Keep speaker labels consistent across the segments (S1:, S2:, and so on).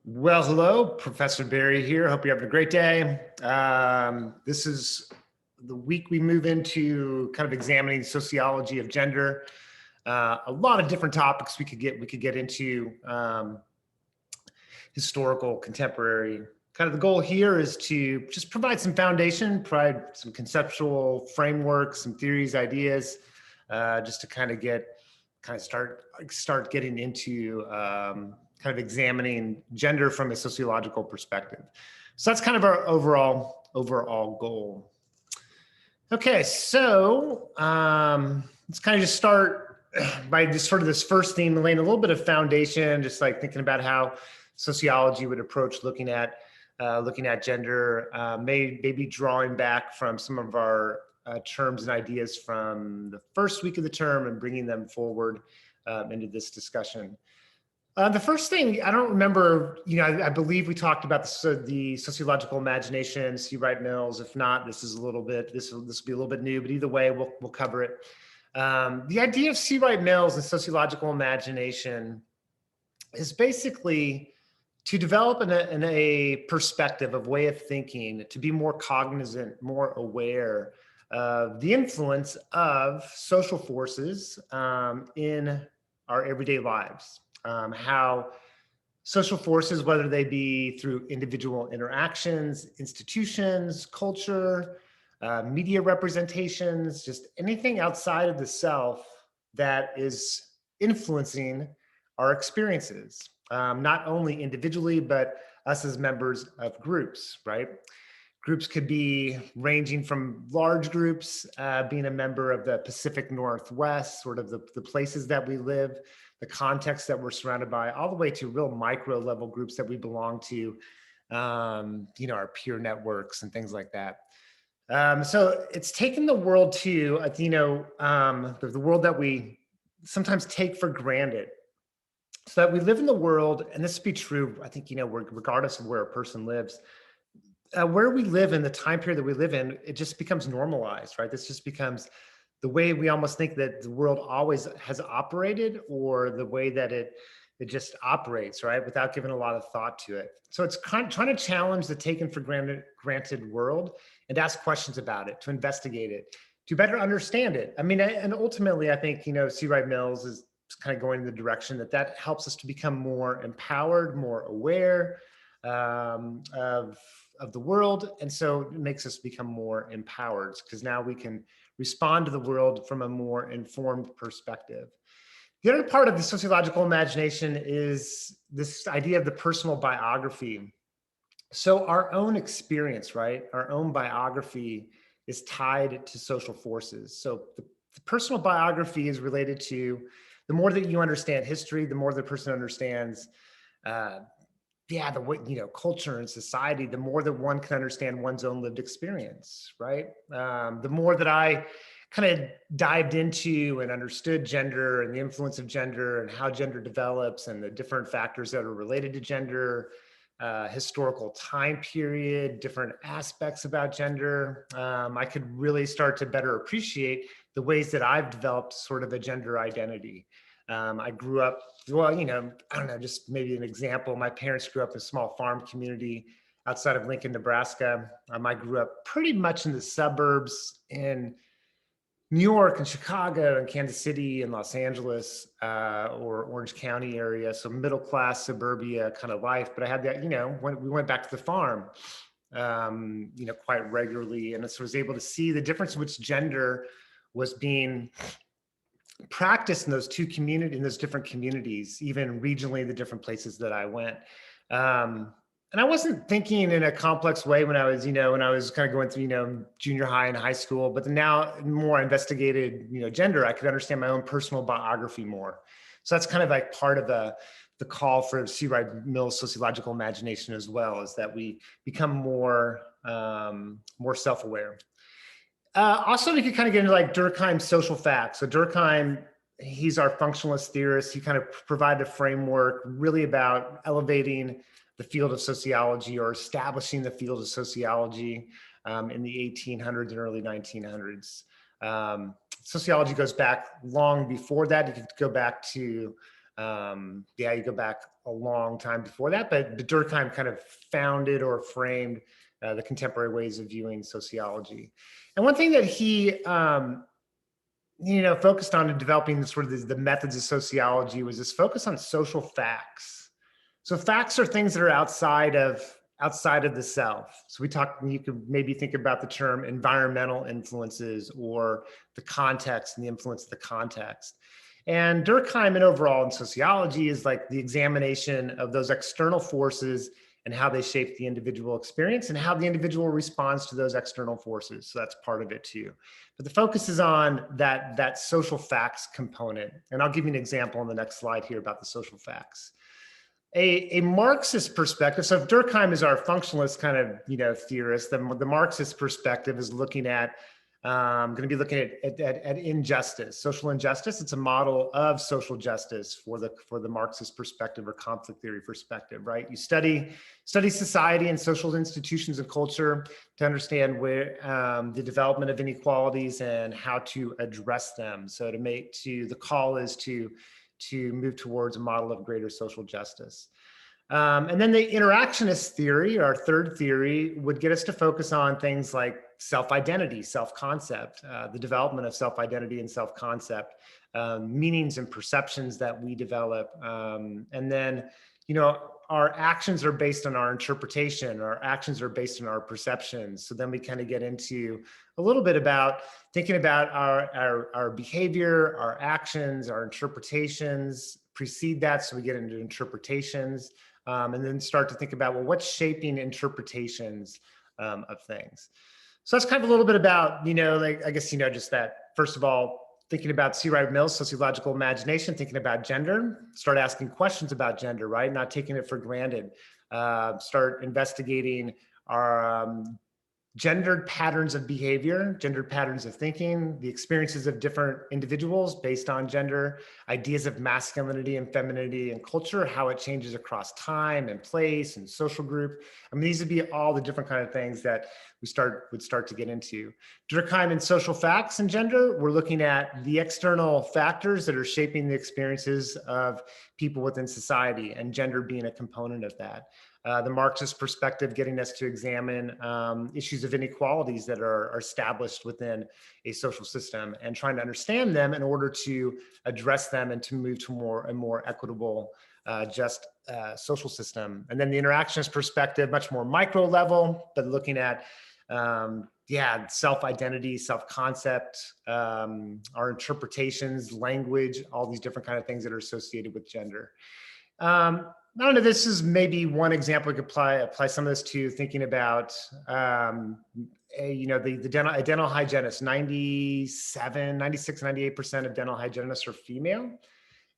S1: Well, hello, Professor Barry here. Hope you're having a great day. This is the week we move into kind of examining sociology of gender. A lot of different topics we could get into, historical, contemporary. Kind of the goal here is to just provide some foundation, provide some conceptual framework, some theories, ideas, just to kind of start getting into kind of examining gender from a sociological perspective. So that's kind of our overall goal. Okay, so let's kind of just start by just sort of this first theme, laying a little bit of foundation, just like thinking about how sociology would approach looking at gender, maybe drawing back from some of our terms and ideas from the first week of the term and bringing them forward into this discussion. The first thing, I don't remember, I believe we talked about the sociological imagination, C. Wright Mills. If not, this will be a little bit new, but either way, we'll cover it. The idea of C. Wright Mills and sociological imagination is basically to develop in a perspective of way of thinking, to be more cognizant, more aware of the influence of social forces in our everyday lives. How social forces, whether they be through individual interactions, institutions, culture, media representations, just anything outside of the self that is influencing our experiences, not only individually, but us as members of groups, right? Groups could be ranging from large groups, being a member of the Pacific Northwest, sort of the places that we live, the context that we're surrounded by, all the way to real micro level groups that we belong to, our peer networks and things like that. So it's taken the world to, the world that we sometimes take for granted. So that we live in the world, and this would be true, I think, regardless of where a person lives, where we live in the time period that we live in, it just becomes normalized, right? This just becomes the way we almost think that the world always has operated, or the way that it just operates, right? Without giving a lot of thought to it. So it's trying to challenge the taken for granted world and ask questions about it, to investigate it, to better understand it. I mean, and ultimately, I think, C. Wright Mills is kind of going in the direction that helps us to become more empowered, more aware of the world. And so it makes us become more empowered, because now we can respond to the world from a more informed perspective. The other part of the sociological imagination is this idea of the personal biography. So our own experience, right? Our own biography is tied to social forces. So the personal biography is related to the more that you understand history, the more the person understands the way, culture and society, the more that one can understand one's own lived experience, right? The more that I kind of dived into and understood gender and the influence of gender and how gender develops and the different factors that are related to gender, historical time period, different aspects about gender, I could really start to better appreciate the ways that I've developed sort of a gender identity. I grew up, well, I don't know, just maybe an example. My parents grew up in a small farm community outside of Lincoln, Nebraska. I grew up pretty much in the suburbs in New York and Chicago and Kansas City and Los Angeles, or Orange County area. So middle class suburbia kind of life. But I had that, when we went back to the farm, quite regularly. And so I was able to see the difference in which gender was being practiced in those different communities, even regionally, the different places that I went. And I wasn't thinking in a complex way when I was kind of going through, junior high and high school, but now more investigated, gender, I could understand my own personal biography more. So that's kind of like part of the call for C. Wright Mills sociological imagination as well, is that we become more self-aware. Also, we could kind of get into like Durkheim's social facts. So Durkheim, he's our functionalist theorist. He kind of provided a framework really about elevating the field of sociology, or establishing the field of sociology in the 1800s and early 1900s. Sociology goes back long before that. You could go back to Yeah, you go back a long time before that, but Durkheim kind of founded or framed the contemporary ways of viewing sociology. And one thing that he, focused on in developing sort of the methods of sociology was this focus on social facts. So facts are things that are outside of the self. So you could maybe think about the term environmental influences or the context and the influence of the context. And Durkheim and overall in sociology is like the examination of those external forces and how they shape the individual experience and how the individual responds to those external forces. So that's part of it too. But the focus is on that social facts component. And I'll give you an example on the next slide here about the social facts. A Marxist perspective. So if Durkheim is our functionalist kind of theorist, the Marxist perspective is looking at going to be looking at injustice, social injustice. It's a model of social justice for the Marxist perspective or conflict theory perspective, right? You study society and social institutions and culture to understand where the development of inequalities and how to address them. So the call is to move towards a model of greater social justice. And then the interactionist theory, our third theory, would get us to focus on things like self-identity, self-concept, the development of self-identity and self-concept, meanings and perceptions that we develop. And then, our actions are based on our interpretation, our actions are based on our perceptions. So then we kind of get into a little bit about thinking about our behavior, our actions, our interpretations, precede that. So we get into interpretations. And then start to think about, well, what's shaping interpretations of things. So that's kind of a little bit about, just that, first of all, thinking about C. Wright Mills' sociological imagination, thinking about gender, start asking questions about gender, right? Not taking it for granted. Start investigating our gendered patterns of behavior, gendered patterns of thinking, the experiences of different individuals based on gender, ideas of masculinity and femininity and culture, how it changes across time and place and social group. I mean, these would be all the different kind of things that would start to get into. Durkheim and social facts and gender, we're looking at the external factors that are shaping the experiences of people within society, and gender being a component of that. The Marxist perspective getting us to examine issues of inequalities that are established within a social system and trying to understand them in order to address them and to move to a more equitable, just social system. And then the interactionist perspective, much more micro level, but looking at self-identity, self-concept, our interpretations, language, all these different kind of things that are associated with gender. I don't know, this is maybe one example we could apply some of this to, thinking about, the dental hygienist, 97, 96, 98% of dental hygienists are female.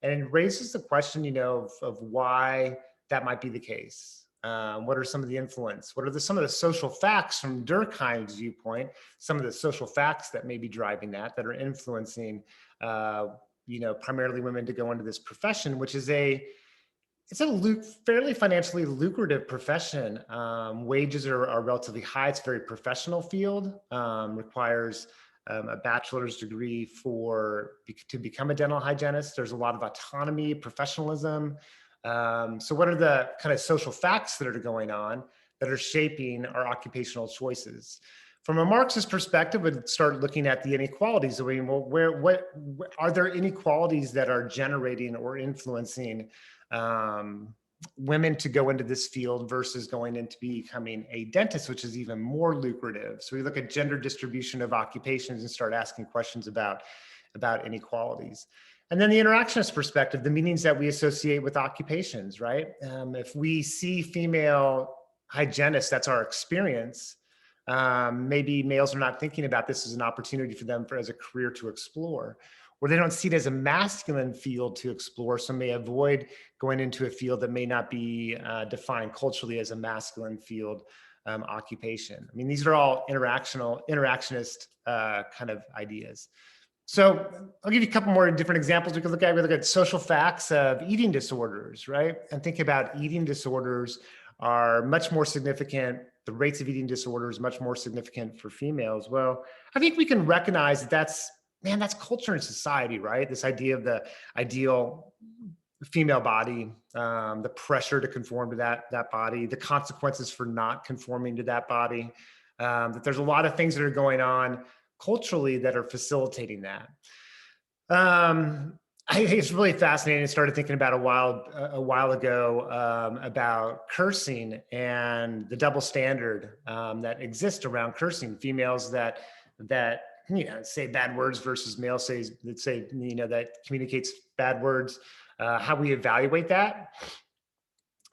S1: And it raises the question, of why that might be the case. What are some of the influence? What are some of the social facts from Durkheim's viewpoint, some of the social facts that may be driving that are influencing, primarily women to go into this profession, which is it's a fairly financially lucrative profession. Wages are relatively high. It's a very professional field, requires a bachelor's degree to become a dental hygienist. There's a lot of autonomy, professionalism. So what are the kind of social facts that are going on that are shaping our occupational choices? From a Marxist perspective, we'd start looking at the inequalities. I mean, well, what are there inequalities that are generating or influencing women to go into this field versus going into becoming a dentist, which is even more lucrative? So we look at gender distribution of occupations and start asking questions about inequalities. And then the interactionist perspective, the meanings that we associate with occupations, right? If we see female hygienists, that's our experience. Maybe males are not thinking about this as an opportunity for them as a career to explore, or they don't see it as a masculine field to explore, so may avoid going into a field that may not be defined culturally as a masculine field occupation. I mean, these are all interactionist kind of ideas. So I'll give you a couple more different examples we could look at. We look at social facts of eating disorders, right? And think about eating disorders are much more significant. The rates of eating disorders much more significant for females. Well, I think we can recognize that's culture and society, right? This idea of the ideal female body, the pressure to conform to that body, the consequences for not conforming to that body. That there's a lot of things that are going on culturally that are facilitating that. I think it's really fascinating. I started thinking about a while ago about cursing and the double standard that exists around cursing. Females that say bad words versus males that say that communicates bad words. How we evaluate that.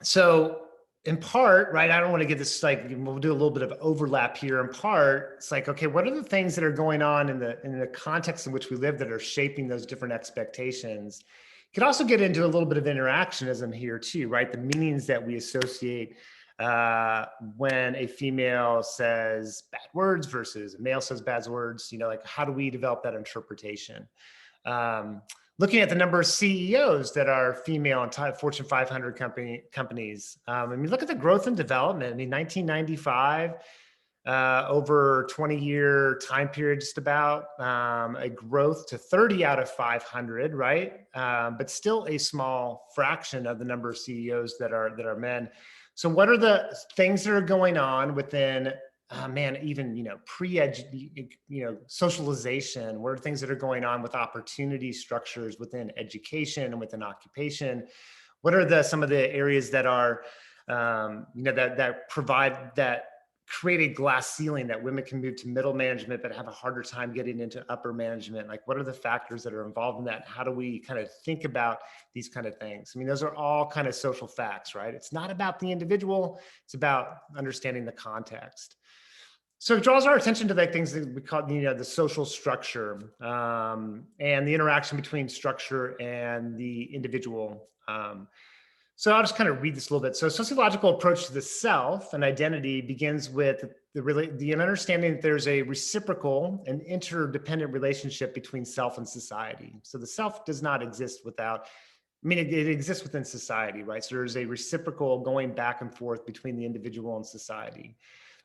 S1: So in part, right, I don't want to get this, like, we'll do a little bit of overlap here. In part, it's like, okay, what are the things that are going on in the context in which we live that are shaping those different expectations? You could also get into a little bit of interactionism here too, right? The meanings that we associate when a female says bad words versus a male says bad words, like how do we develop that interpretation? Looking at the number of CEOs that are female in Fortune 500 companies. I mean, look at the growth and development. I mean, 1995, over 20-year time period, just about a growth to 30 out of 500, right? But still a small fraction of the number of CEOs that are men. So what are the things that are going on within even socialization? What are things that are going on with opportunity structures within education and within occupation? What are some of the areas that are that create a glass ceiling that women can move to middle management but have a harder time getting into upper management? Like, what are the factors that are involved in that? How do we kind of think about these kind of things? I mean, those are all kind of social facts, right? It's not about the individual, it's about understanding the context. So it draws our attention to things that we call, the social structure and the interaction between structure and the individual. So I'll just kind of read this a little bit. So sociological approach to the self and identity begins with the understanding that there's a reciprocal and interdependent relationship between self and society. So the self does not exist without, it exists within society, right? So there's a reciprocal going back and forth between the individual and society.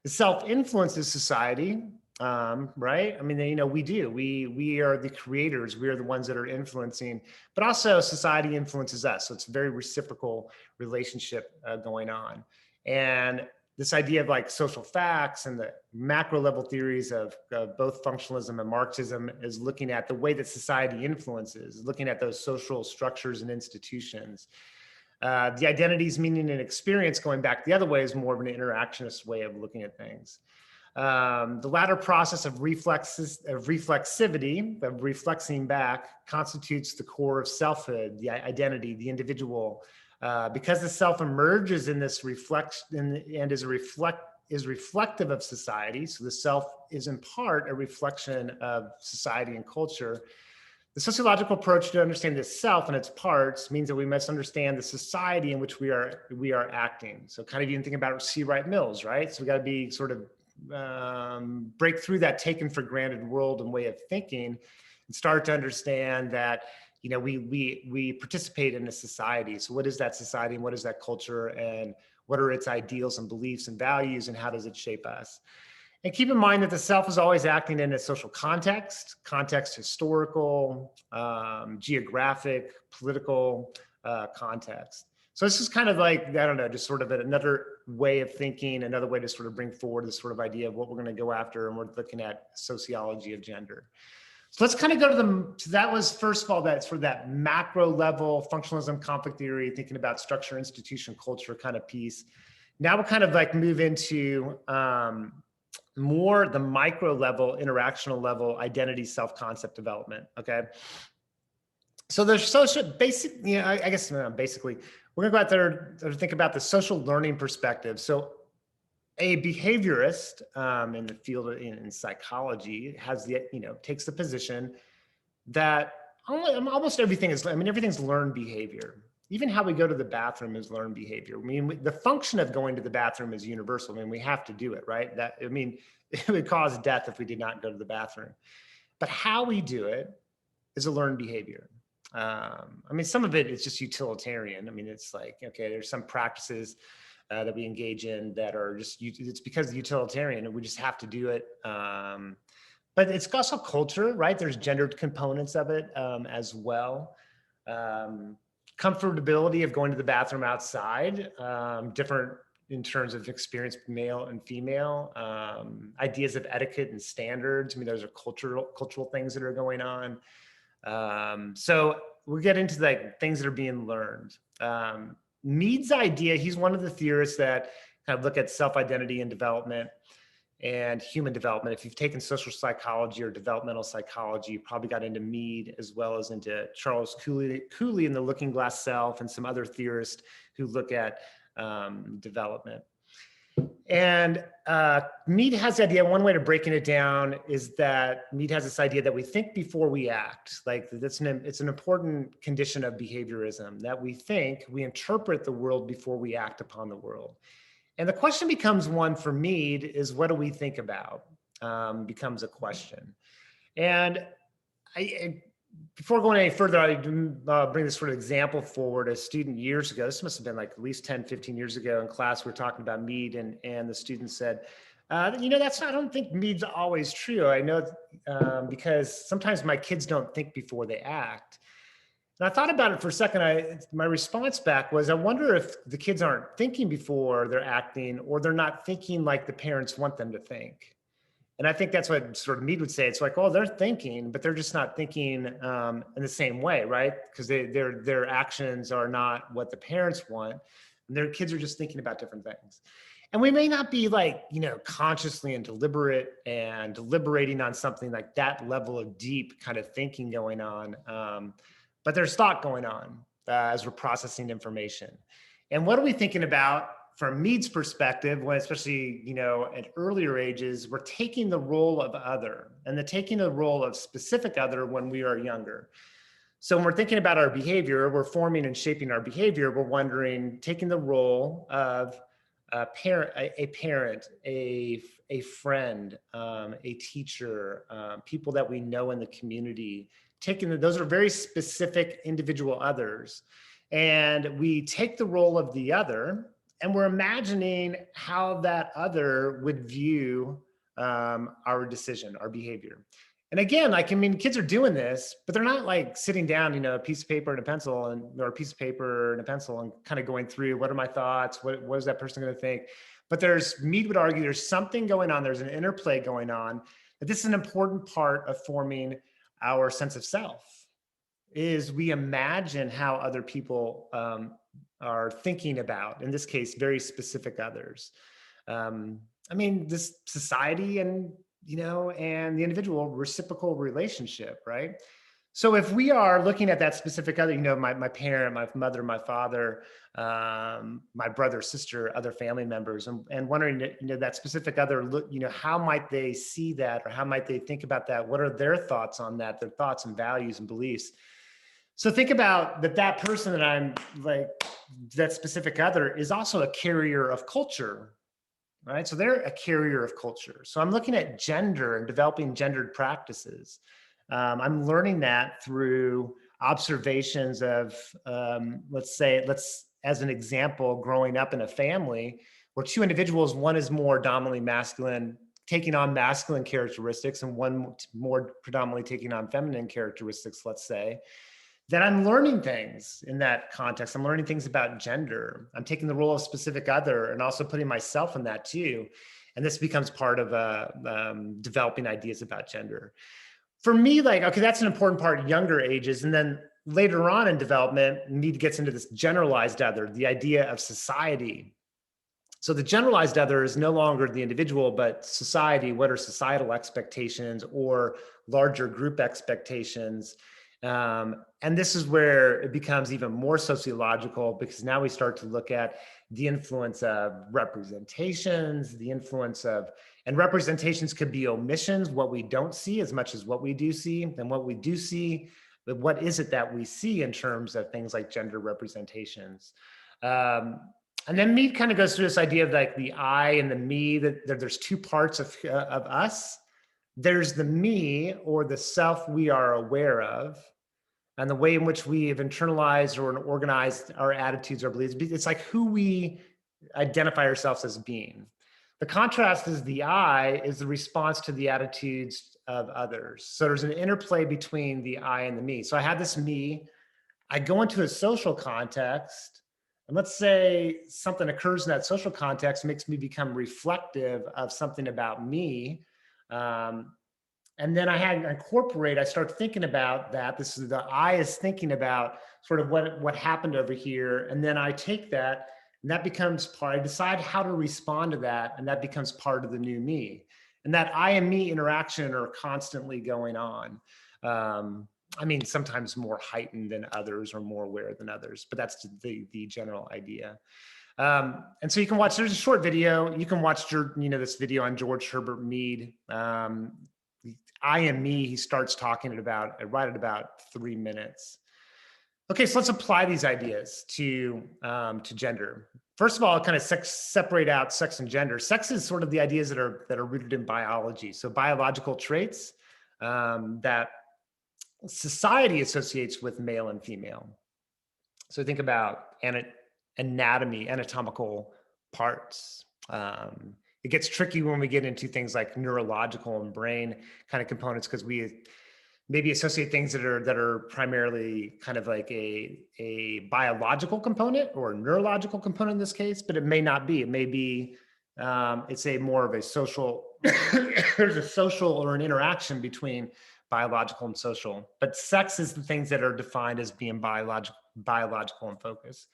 S1: The self influences society, right? I mean, we do. We are the creators. We are the ones that are influencing, but also society influences us. So it's a very reciprocal relationship going on. And this idea of like social facts and the macro level theories of both functionalism and Marxism is looking at the way that society influences, looking at those social structures and institutions. The identities, meaning, and experience going back the other way is more of an interactionist way of looking at things. The latter process of reflexivity, of reflexing back, constitutes the core of selfhood, the identity, the individual. Because the self emerges in this reflection and is reflective of society, so the self is in part a reflection of society and culture. The sociological approach to understand the self and its parts means that we must understand the society in which we are acting. So kind of even think about C. Wright Mills, right? So we got to be sort of break through that taken for granted world and way of thinking and start to understand that, we participate in a society. So what is that society and what is that culture and what are its ideals and beliefs and values and how does it shape us? And keep in mind that the self is always acting in a social context, historical, geographic, political context. So this is kind of like, I don't know, just sort of another way of thinking, another way to sort of bring forward this sort of idea of what we're going to go after. And we're looking at sociology of gender. So let's kind of go to that was, first of all, that sort of that macro level functionalism, conflict theory, thinking about structure, institution, culture kind of piece. Now we'll kind of like move into more the micro level, interactional level, identity, self-concept development, okay? So there's social, basic, I guess basically, we're gonna go out there to think about the social learning perspective. So a behaviorist in the field in psychology has takes the position that almost everything is, everything's learned behavior. Even how we go to the bathroom is learned behavior. I mean, the function of going to the bathroom is universal. I mean, we have to do it, right? It would cause death if we did not go to the bathroom. But how we do it is a learned behavior. Some of it is just utilitarian. It's like, okay, there's some practices that we engage in that are just, it's because utilitarian and we just have to do it. But it's also culture, right? There's gendered components of it as well. comfortability of going to the bathroom outside, different in terms of experience, male and female, ideas of etiquette and standards. I mean, those are cultural things that are going on. So we get into like things that are being learned. Mead's idea, he's one of the theorists that kind of look at self-identity and development and human development. If you've taken social psychology or developmental psychology, you probably got into Mead as well as into Charles Cooley and the Looking Glass Self and some other theorists who look at development. And Mead has the idea, one way to breaking it down is that Mead has this idea that we think before we act. Like it's an important condition of behaviorism, that we think, we interpret the world before we act upon the world. And the question becomes one for Mead is, what do we think about? Becomes a question. And before going any further, I bring this sort of example forward. A student years ago, this must have been like at least 10, 15 years ago in class, we were talking about Mead and the student said, I don't think Mead's always true. I know because sometimes my kids don't think before they act. And I thought about it for a second. My response back was, I wonder if the kids aren't thinking before they're acting, or they're not thinking like the parents want them to think. And I think that's what sort of Mead would say. It's like, oh, they're thinking, but they're just not thinking in the same way, right? Because their actions are not what the parents want. And their kids are just thinking about different things. And we may not be like, consciously and deliberating on something like that level of deep kind of thinking going on. But there's thought going on as we're processing information. And what are we thinking about? From Mead's perspective, when especially, at earlier ages, we're taking the role of other and taking the role of specific other when we are younger. So when we're thinking about our behavior, we're forming and shaping our behavior. We're wondering, taking the role of a parent, a friend, a teacher, people that we know in the community, those are very specific individual others. And we take the role of the other, and we're imagining how that other would view our decision, our behavior. And again, kids are doing this, but they're not like sitting down, a piece of paper and a pencil or a piece of paper and a pencil and kind of going through, what are my thoughts? What is that person going to think? But Mead would argue there's something going on. There's an interplay going on. That this is an important part of forming our sense of self, is we imagine how other people are thinking about, in this case, very specific others. This society and the individual reciprocal relationship, right? So if we are looking at that specific other, my parent, my mother, my father, my brother, sister, other family members, and wondering, that specific other, how might they see that, or how might they think about that? What are their thoughts on that, their thoughts and values and beliefs? So think about that person that I'm like, that specific other is also a carrier of culture, right? So they're a carrier of culture. So I'm looking at gender and developing gendered practices. I'm learning that through observations of, let's as an example, growing up in a family where two individuals, one is more dominantly masculine, taking on masculine characteristics, and one more predominantly taking on feminine characteristics, let's say. Then I'm learning things in that context. I'm learning things about gender. I'm taking the role of specific other and also putting myself in that too. And this becomes part of developing ideas about gender. For me, okay, that's an important part of younger ages. And then later on in development, Mead gets into this generalized other, the idea of society. So the generalized other is no longer the individual, but society. What are societal expectations or larger group expectations? And this is where it becomes even more sociological, because now we start to look at the influence of representations, and representations could be omissions, what we don't see as much as what we do see, and what we do see, but what is it that we see in terms of things like gender representations? And then Mead kind of goes through this idea of like the I and the me, that there's two parts of us. There's the me, or the self we are aware of, and the way in which we have internalized or organized our attitudes or beliefs. It's like who we identify ourselves as being. The contrast is the I is the response to the attitudes of others. So there's an interplay between the I and the me. So I have this me, I go into a social context, and let's say something occurs in that social context, makes me become reflective of something about me. Um, and then I start thinking about that. This is the I is thinking about sort of what happened over here. And then I take that, and that becomes part, I decide how to respond to that. And that becomes part of the new me. And that I and me interaction are constantly going on. Um, I mean, sometimes more heightened than others or more aware than others, but that's the general idea. And so you can watch, there's a short video. You can watch, this video on George Herbert Mead. I am me, he starts talking right at about 3 minutes. Okay, so let's apply these ideas to gender. First of all, kind of separate out sex and gender. Sex is sort of the ideas that are rooted in biology. So biological traits that society associates with male and female. So think about anatomy, anatomical parts. It gets tricky when we get into things like neurological and brain kind of components, because we maybe associate things that are primarily kind of like a biological component or a neurological component in this case, but it may not be. It may be it's a more of a social. There's a social or an interaction between biological and social, but sex is the things that are defined as being biological in focus.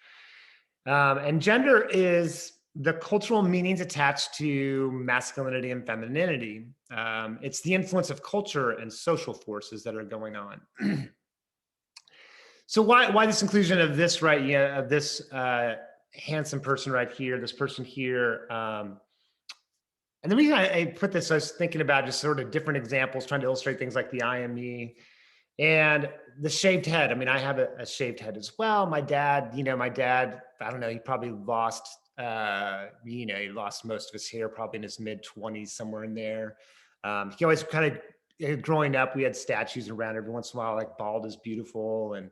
S1: And gender is the cultural meanings attached to masculinity and femininity. It's the influence of culture and social forces that are going on. So why this inclusion of this of this handsome person right here, this person here? And the reason I put this, I was thinking about just sort of different examples, trying to illustrate things like the I am me and the shaved head. I mean, I have a shaved head as well. My dad, I don't know, he probably lost, he lost most of his hair probably in his mid-20s, somewhere in there. He always kind of, growing up, we had statues around every once in a while, like bald is beautiful. And,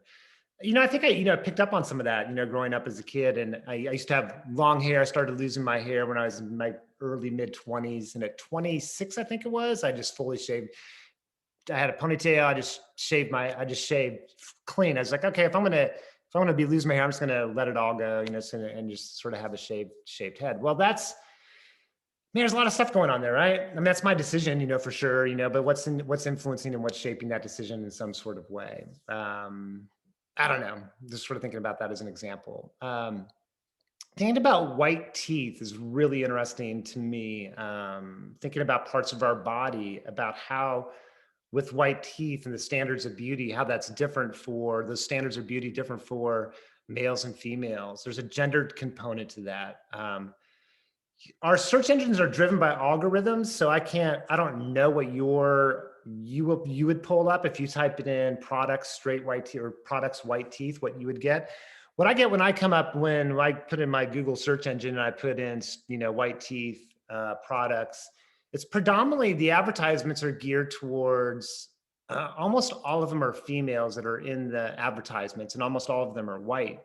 S1: I think I picked up on some of that, growing up as a kid. And I used to have long hair. I started losing my hair when I was in my early mid-20s. And at 26, I think it was, I just fully shaved. I had a ponytail. I just shaved clean. I was like, okay, if I'm gonna be losing my hair, I'm just gonna let it all go, and just sort of have a shaved head. Well, there's a lot of stuff going on there, right? I mean, that's my decision, for sure, but what's influencing and what's shaping that decision in some sort of way? I don't know. Just sort of thinking about that as an example. Thinking about white teeth is really interesting to me. Thinking about parts of our body, about how with white teeth and the standards of beauty, how that's different for those standards of beauty, different for males and females. There's a gendered component to that. Our search engines are driven by algorithms, so I don't know what you would pull up if you type it in products straight white teeth or products white teeth, what you would get. What I get when I put in my Google search engine and I put in, white teeth products, it's predominantly the advertisements are geared towards, almost all of them are females that are in the advertisements, and almost all of them are white.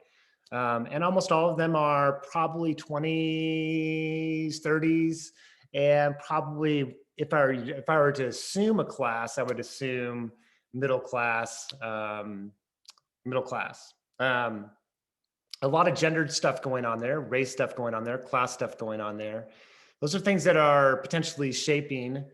S1: And almost all of them are probably 20s, 30s, and probably if I were to assume a class, I would assume middle class. A lot of gendered stuff going on there, race stuff going on there, class stuff going on there. Those are things that are potentially shaping,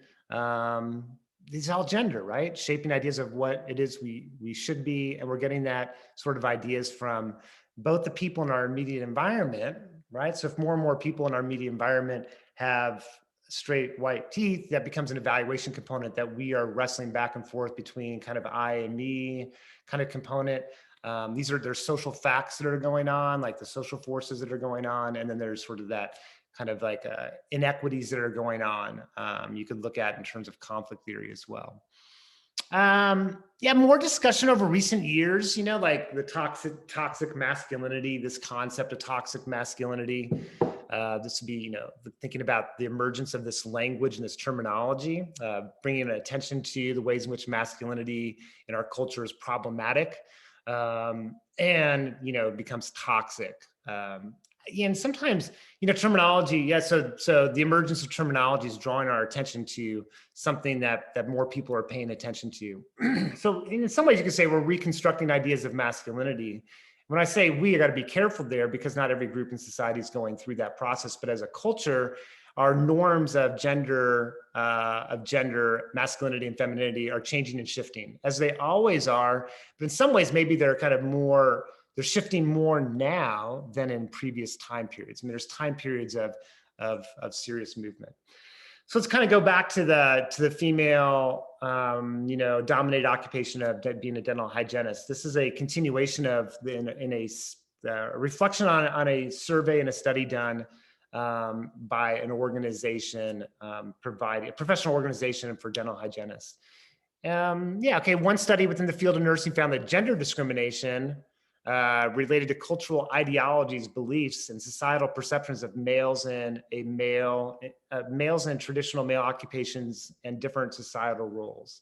S1: these all gender, right? Shaping ideas of what it is we should be. And we're getting that sort of ideas from both the people in our immediate environment, right? So if more and more people in our immediate environment have straight white teeth, that becomes an evaluation component that we are wrestling back and forth between kind of I and me kind of component. There's social facts that are going on, like the social forces that are going on. And then there's sort of that kind of like inequities that are going on. You could look at in terms of conflict theory as well. More discussion over recent years, like the toxic masculinity, this concept of toxic masculinity. This would be, thinking about the emergence of this language and this terminology, bringing attention to the ways in which masculinity in our culture is problematic, and, becomes toxic. And sometimes, you know, terminology, yeah, so the emergence of terminology is drawing our attention to something that more people are paying attention to. So in some ways you could say we're reconstructing ideas of masculinity. When I say we, I got to be careful there because not every group in society is going through that process. But as a culture, our norms of gender, masculinity and femininity are changing and shifting as they always are. But in some ways, maybe they're kind of more, they're shifting more now than in previous time periods. I mean, there's time periods of serious movement. So let's kind of go back to the female, you know, dominated occupation of being a dental hygienist. This is a continuation of in a reflection on a survey and a study done by an organization providing a professional organization for dental hygienists. Yeah, okay. One study within the field of nursing found that gender discrimination related to cultural ideologies, beliefs, and societal perceptions of males in males in traditional male occupations and different societal roles.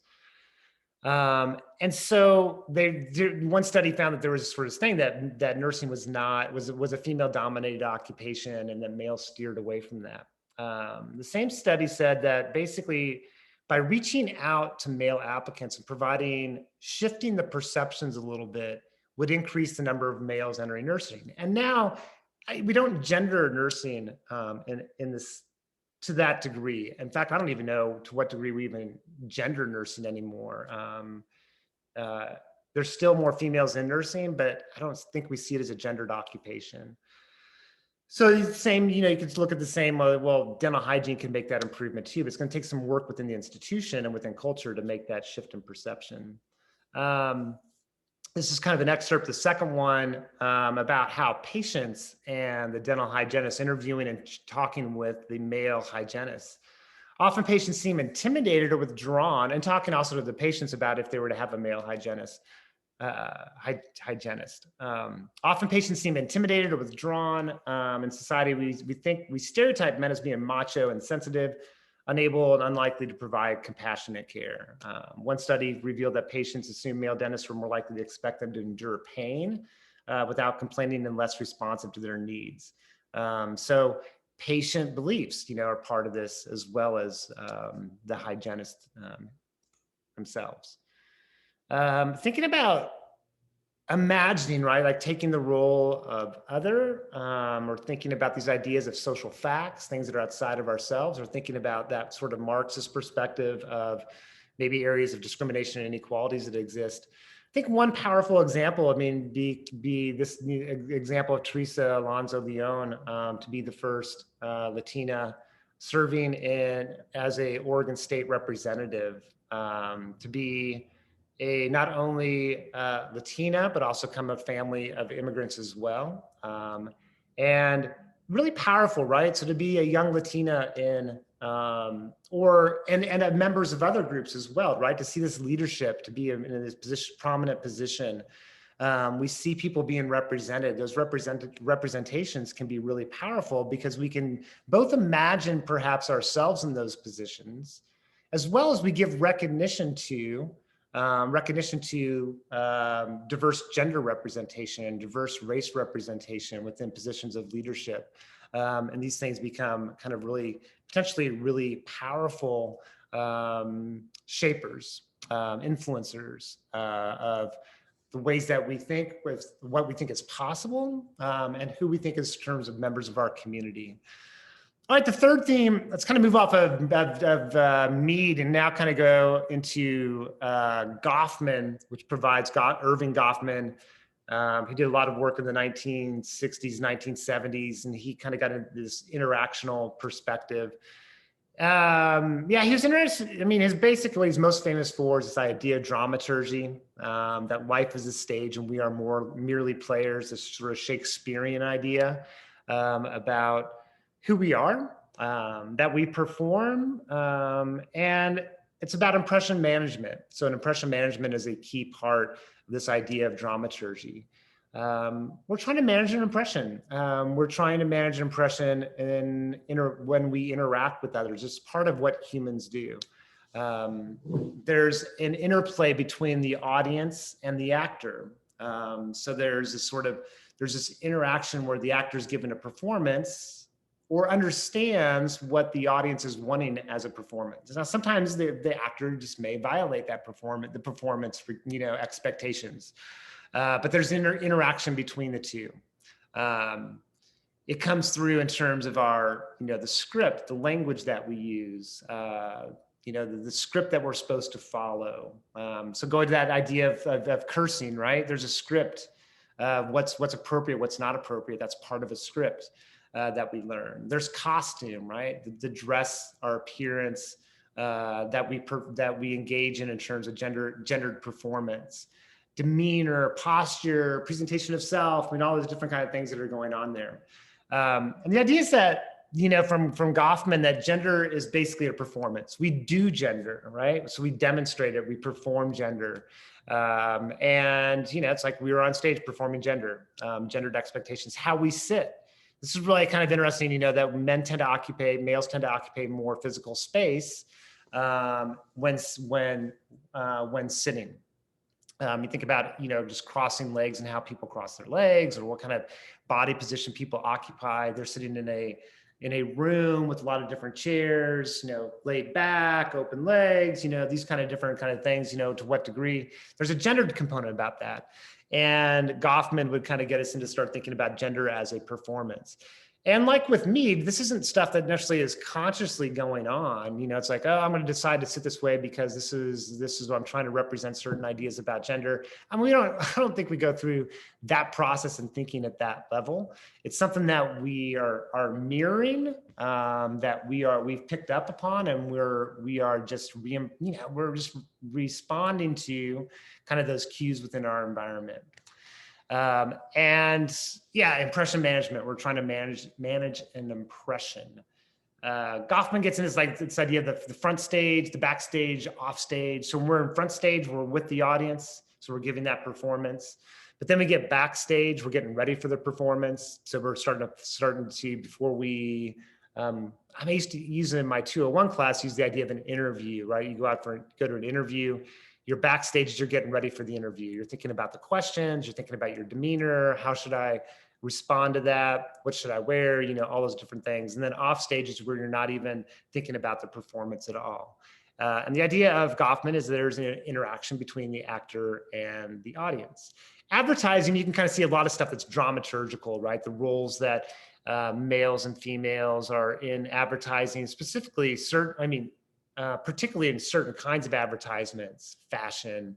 S1: And so one study found that there was sort of thing that nursing was a female dominated occupation, and that males steered away from that. The same study said that basically by reaching out to male applicants and shifting the perceptions a little bit would increase the number of males entering nursing. And now we don't gender nursing in this to that degree. In fact, I don't even know to what degree we even gender nursing anymore. There's still more females in nursing, but I don't think we see it as a gendered occupation. So the same, you know, you can look at the same, well, dental hygiene can make that improvement too, but it's going to take some work within the institution and within culture to make that shift in perception. This is kind of an excerpt, the second one, about how patients and the dental hygienist interviewing and talking with the male hygienists. Often patients seem intimidated or withdrawn, and talking also to the patients about if they were to have a male hygienist. Often patients seem intimidated or withdrawn. In society, we stereotype men as being macho and sensitive, unable and unlikely to provide compassionate care. One study revealed that patients assume male dentists were more likely to expect them to endure pain without complaining and less responsive to their needs. So patient beliefs, you know, are part of this, as well as the hygienists themselves. Thinking about imagining, right, like taking the role of other, or thinking about these ideas of social facts, things that are outside of ourselves, or thinking about that sort of Marxist perspective of maybe areas of discrimination and inequalities that exist. I think one powerful example, I mean, be this example of Teresa Alonso Leon to be the first Latina serving as a Oregon State representative, to be not only Latina, but also come a family of immigrants as well. And really powerful, right? So to be a young Latina and members of other groups as well, right? To see this leadership, to be in this prominent position. We see people being represented. Those representations can be really powerful because we can both imagine perhaps ourselves in those positions, as well as we give recognition to diverse gender representation and diverse race representation within positions of leadership. And these things become kind of potentially really powerful shapers, influencers of the ways that we think, with what we think is possible, and who we think is in terms of members of our community. All right, the third theme, let's kind of move off of Mead and now kind of go into Goffman, which provides Irving Goffman. He did a lot of work in the 1960s, 1970s, and he kind of got into this interactional perspective. Yeah, he was interested. I mean, he's most famous for is this idea of dramaturgy, that life is a stage and we are merely players, this sort of Shakespearean idea about who we are, that we perform, and it's about impression management. So impression management is a key part of this idea of dramaturgy. We're trying to manage an impression. We're trying to manage an impression when we interact with others. It's part of what humans do. There's an interplay between the audience and the actor. So there's there's this interaction where the actor is given a performance or understands what the audience is wanting as a performance. Now, sometimes the actor just may violate that the performance, expectations. But there's interaction between the two. It comes through in terms of our, the script, the language that we use, the script that we're supposed to follow. So going to that idea of cursing, right? There's a script. What's appropriate, what's not appropriate. That's part of a script that we learn. There's costume, right? The dress, our appearance that we engage in terms of gendered performance, demeanor, posture, presentation of self. I mean, all those different kind of things that are going on there. And the idea is that, from Goffman, that gender is basically a performance. We do gender, right? So we demonstrate it, we perform gender. And, it's like we were on stage performing gendered expectations, how we sit. This is really kind of interesting, that males tend to occupy more physical space when sitting. You think about, just crossing legs and how people cross their legs, or what kind of body position people occupy. They're sitting in a room with a lot of different chairs, laid back, open legs, these kind of different kind of things, to what degree. There's a gendered component about that. And Goffman would kind of get us into start thinking about gender as a performance. And like with Mead, this isn't stuff that necessarily is consciously going on. It's like, oh, I'm going to decide to sit this way because this is what I'm trying to represent certain ideas about gender. I mean, I don't think we go through that process and thinking at that level. It's something that we are mirroring, that we've picked up upon, and we're just responding to kind of those cues within our environment. Impression management. We're trying to manage an impression. Goffman gets into this idea of the front stage, the backstage, off stage. So when we're in front stage, we're with the audience. So we're giving that performance. But then we get backstage, we're getting ready for the performance. So we're starting to before we, I used to use in my 201 class, use the idea of an interview, right? You go to an interview. You're backstage, you're getting ready for the interview. You're thinking about the questions, you're thinking about your demeanor. How should I respond to that? What should I wear? All those different things. And then off stage is where you're not even thinking about the performance at all. And the idea of Goffman is there's an interaction between the actor and the audience. Advertising, you can kind of see a lot of stuff that's dramaturgical, right? The roles that males and females are in advertising, specifically particularly in certain kinds of advertisements, fashion,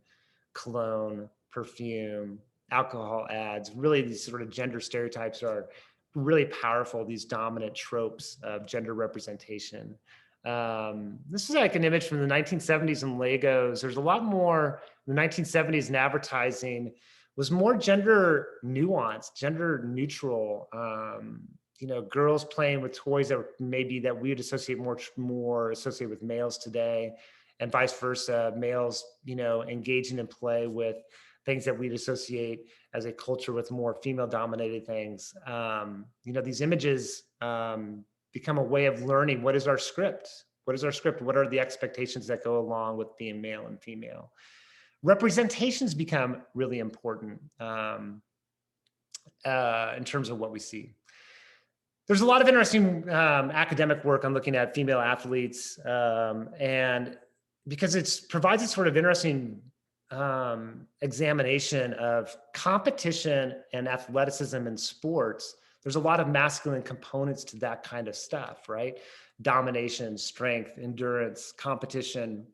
S1: cologne, perfume, alcohol ads. Really, these sort of gender stereotypes are really powerful, these dominant tropes of gender representation. This is like an image from the 1970s in Legos. There's a lot more in the 1970s in advertising was more gender nuanced, gender neutral. Girls playing with toys that we would associate more associated with males today, and vice versa. Males, engaging in play with things that we'd associate as a culture with more female-dominated things. These images become a way of learning. What is our script? What is our script? What are the expectations that go along with being male and female? Representations become really important in terms of what we see. There's a lot of interesting academic work on looking at female athletes, and because it provides a sort of interesting examination of competition and athleticism in sports. There's a lot of masculine components to that kind of stuff, right? Domination, strength, endurance, competition.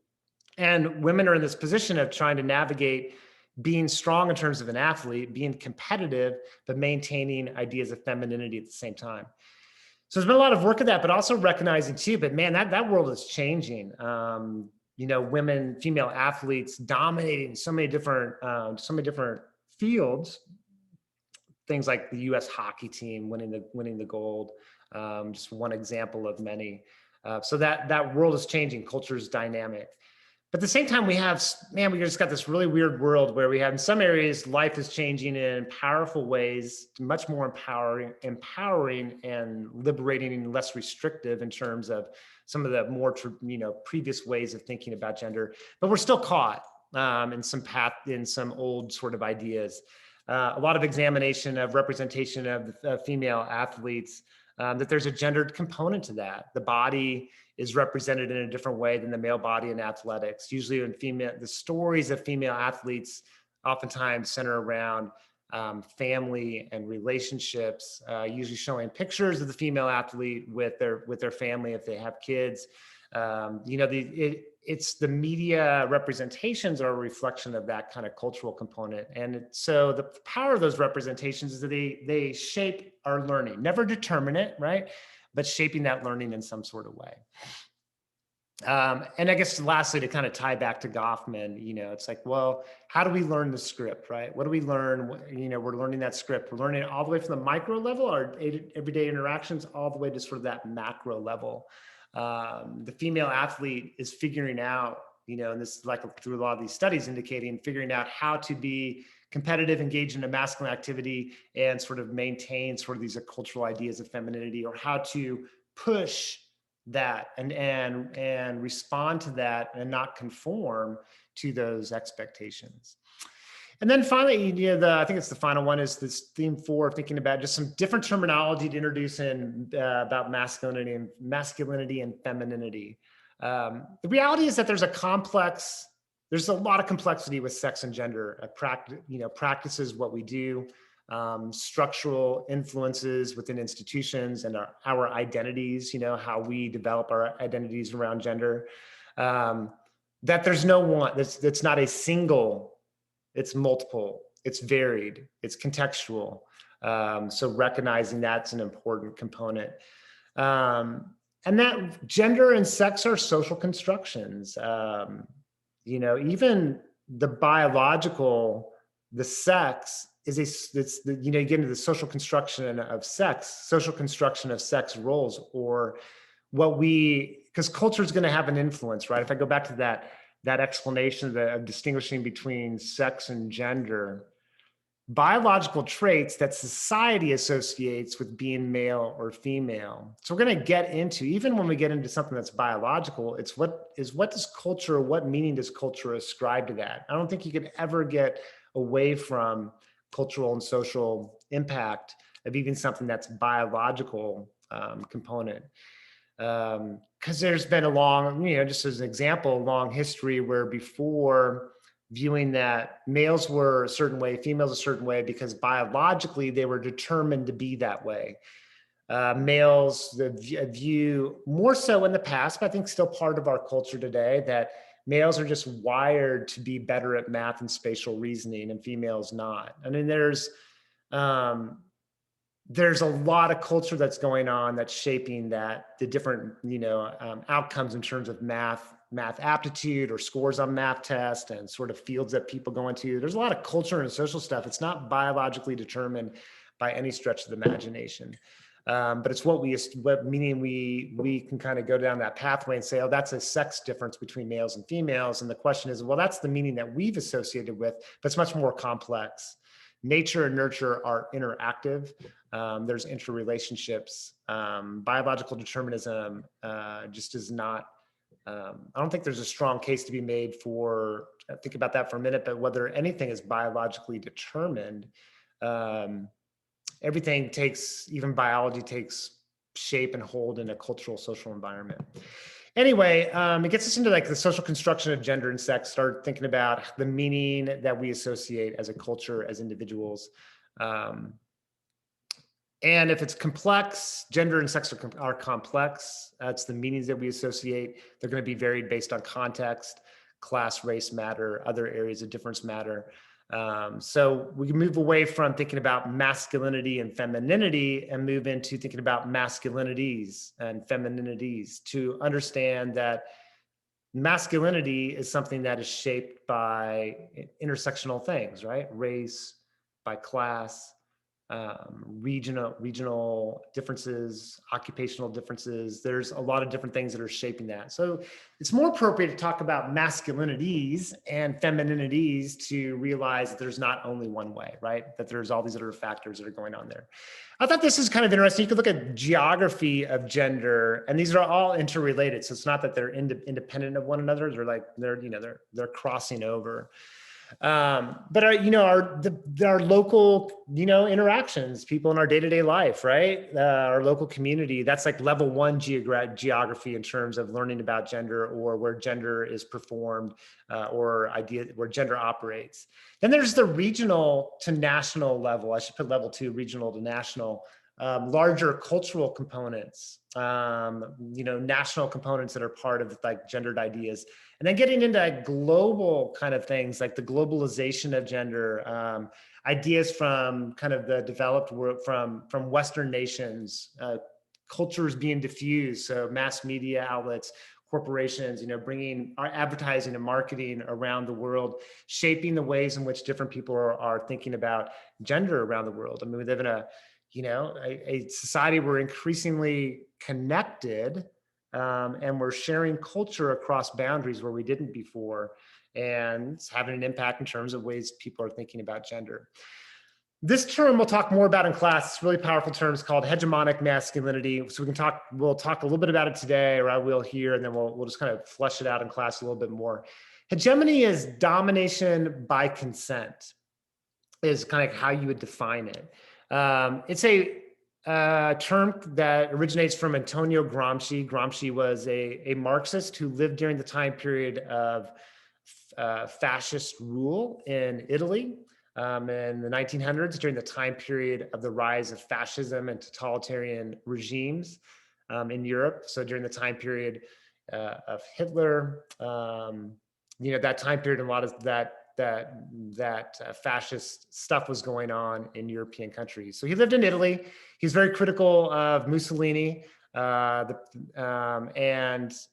S1: And women are in this position of trying to navigate being strong in terms of an athlete, being competitive, but maintaining ideas of femininity at the same time. So there's been a lot of work of that, but also recognizing too, but man, that world is changing. Women, female athletes dominating so many different fields. Things like the U.S. hockey team winning the gold, just one example of many. So that world is changing. Culture is dynamic. But at the same time, we just got this really weird world where we have in some areas, life is changing in powerful ways, much more empowering and liberating and less restrictive in terms of some of the more, previous ways of thinking about gender. But we're still caught in some old sort of ideas. a lot of examination of representation of female athletes, that there's a gendered component to that. The body is represented in a different way than the male body in athletics. Usually in female, the stories of female athletes oftentimes center around family and relationships, usually showing pictures of the female athlete with their family if they have kids. It's the media representations are a reflection of that kind of cultural component. And so the power of those representations is that they shape our learning, never determine it, right? But shaping that learning in some sort of way. And I guess lastly, to kind of tie back to Goffman, it's like, well, how do we learn the script, right? What do we learn? We're learning that script. We're learning it all the way from the micro level, our everyday interactions, all the way to sort of that macro level. The female athlete is figuring out, and this is like through a lot of these studies indicating, figuring out how to be competitive, engage in a masculine activity, and sort of maintain sort of these cultural ideas of femininity, or how to push that and respond to that and not conform to those expectations. And then finally, I think it's the final one, is this theme 4, thinking about just some different terminology to introduce in about masculinity and femininity. The reality is that there's a lot of complexity with sex and gender. Practices, what we do, structural influences within institutions and our identities, how we develop our identities around gender, that there's no one, that's not a single, it's multiple, it's varied, it's contextual. So recognizing that's an important component. And that gender and sex are social constructions. Even the biological, the sex is you get into the social construction of sex roles, or because culture is going to have an influence, right? If I go back to that explanation of distinguishing between sex and gender, biological traits that society associates with being male or female. So we're going to get into, even when we get into something that's biological, it's what meaning does culture ascribe to that? I don't think you could ever get away from cultural and social impact of even something that's biological component. Because there's been a long, just as an example, a long history where before, viewing that males were a certain way, females a certain way, because biologically they were determined to be that way. Males, the view more so in the past, but I think still part of our culture today, that males are just wired to be better at math and spatial reasoning, and females not. I mean, there's a lot of culture that's going on that's shaping the different, outcomes in terms of math aptitude or scores on math tests and sort of fields that people go into. There's a lot of culture and social stuff. It's not biologically determined by any stretch of the imagination. But it's meaning we can kind of go down that pathway and say, oh, that's a sex difference between males and females. And the question is, well, that's the meaning that we've associated with, but it's much more complex. Nature and nurture are interactive. There's interrelationships. Biological determinism just is not, I don't think there's a strong case to be made for, think about that for a minute, but whether anything is biologically determined, even biology takes shape and hold in a cultural, social environment. Anyway, it gets us into like the social construction of gender and sex, start thinking about the meaning that we associate as a culture, as individuals. And if it's complex, gender and sex are complex. That's the meanings that we associate. They're going to be varied based on context, class, race matter, other areas of difference matter. So we can move away from thinking about masculinity and femininity and move into thinking about masculinities and femininities, to understand that masculinity is something that is shaped by intersectional things, right? Race, by class, regional differences, occupational differences. There's a lot of different things that are shaping that. So it's more appropriate to talk about masculinities and femininities to realize that there's not only one way, right? That there's all these other factors that are going on there. I thought this is kind of interesting. You could look at geography of gender, and these are all interrelated. So it's not that they're independent of one another. They're crossing over. But our local, interactions, people in our day-to-day life, right? Our local community, that's like level one geography in terms of learning about gender or where gender is performed, or idea where gender operates. Then there's the regional to national level. I should put level two, regional to national. Larger cultural components, national components that are part of like gendered ideas. And then getting into like global kind of things like the globalization of gender, ideas from kind of the developed world, from Western nations, cultures being diffused. So mass media outlets, corporations, bringing our advertising and marketing around the world, shaping the ways in which different people are thinking about gender around the world. I mean, we live in a society where we're increasingly connected, and we're sharing culture across boundaries where we didn't before, and it's having an impact in terms of ways people are thinking about gender. This term we'll talk more about in class. It's a really powerful term. It's called hegemonic masculinity. So we'll talk a little bit about it today, or I will here, and then we'll just kind of flesh it out in class a little bit more. Hegemony is domination by consent, is kind of how you would define it. It's a term that originates from Antonio Gramsci. Gramsci was a Marxist who lived during the time period of fascist rule in Italy, in the 1900s, during the time period of the rise of fascism and totalitarian regimes in Europe. So during the time period of Hitler, that time period, and a lot of that fascist stuff was going on in European countries. So he lived in Italy. He's very critical of Mussolini, and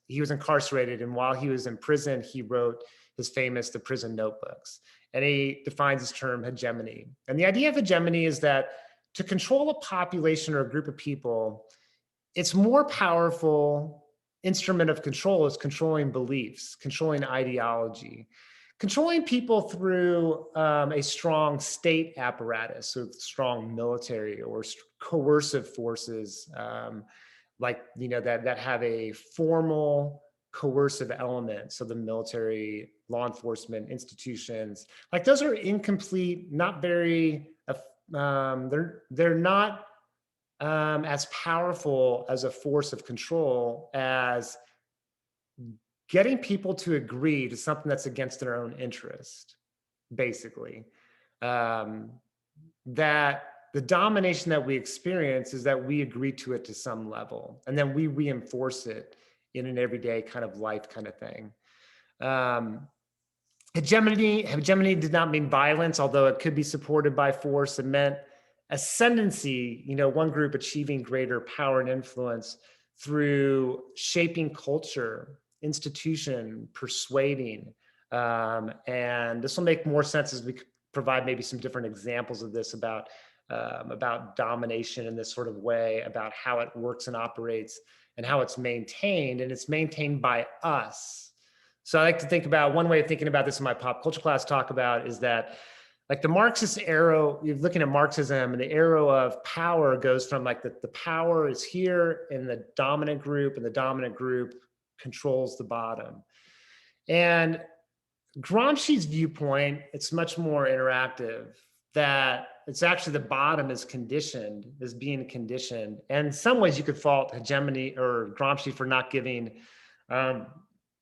S1: he was incarcerated. And while he was in prison, he wrote his famous The Prison Notebooks. And he defines this term hegemony. And the idea of hegemony is that to control a population or a group of people, its more powerful instrument of control is controlling beliefs, controlling ideology, controlling people through a strong state apparatus, so strong military or coercive forces, that have a formal coercive element. So the military, law enforcement institutions, like those are incomplete, not very. They're not as powerful as a force of control as getting people to agree to something that's against their own interest, basically. That the domination that we experience is that we agree to it to some level, and then we reinforce it in an everyday kind of life kind of thing. Hegemony did not mean violence, although it could be supported by force. It meant ascendancy, one group achieving greater power and influence through shaping culture, institution, persuading. And this will make more sense as we provide maybe some different examples of this about domination in this sort of way, about how it works and operates and how it's maintained, and it's maintained by us. So I like to think about, one way of thinking about this in my pop culture class talk about is that like the Marxist arrow, you're looking at Marxism, and the arrow of power goes from like the power is here in the dominant group, and the dominant group controls the bottom. And Gramsci's viewpoint, it's much more interactive, that it's actually the bottom is being conditioned. And in some ways you could fault hegemony or Gramsci for not giving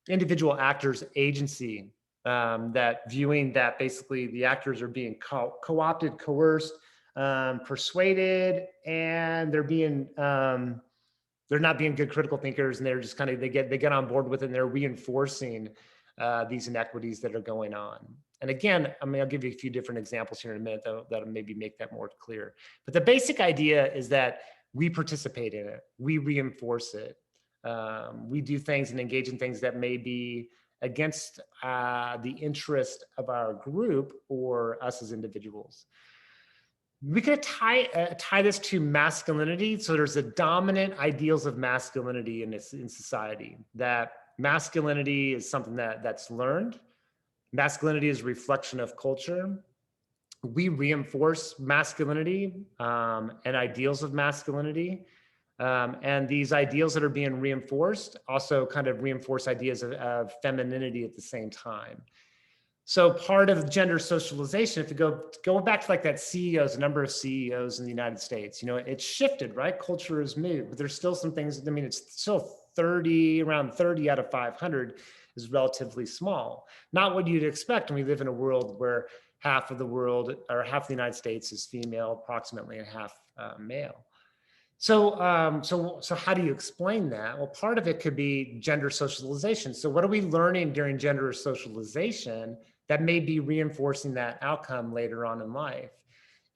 S1: individual actors agency, that viewing that basically the actors are being co-opted, coerced, persuaded, and they're not being good critical thinkers, and they're just kind of, they get on board with it, and they're reinforcing these inequities that are going on. And again, I'll give you a few different examples here in a minute that'll maybe make that more clear. But the basic idea is that we participate in it, we reinforce it, we do things and engage in things that may be against the interest of our group or us as individuals. We could tie this to masculinity. So there's the dominant ideals of masculinity in society, that masculinity is something that's learned. Masculinity is a reflection of culture. We reinforce masculinity and ideals of masculinity. And these ideals that are being reinforced also kind of reinforce ideas of femininity at the same time. So part of gender socialization, if you go back to like that CEOs, number of CEOs in the United States, it's shifted, right? Culture has moved, but there's still some things. I mean, it's still 30, around 30 out of 500 is relatively small. Not what you'd expect when we live in a world where half of the world or half of the United States is female, approximately, and half male. So how do you explain that? Well, part of it could be gender socialization. So what are we learning during gender socialization that may be reinforcing that outcome later on in life?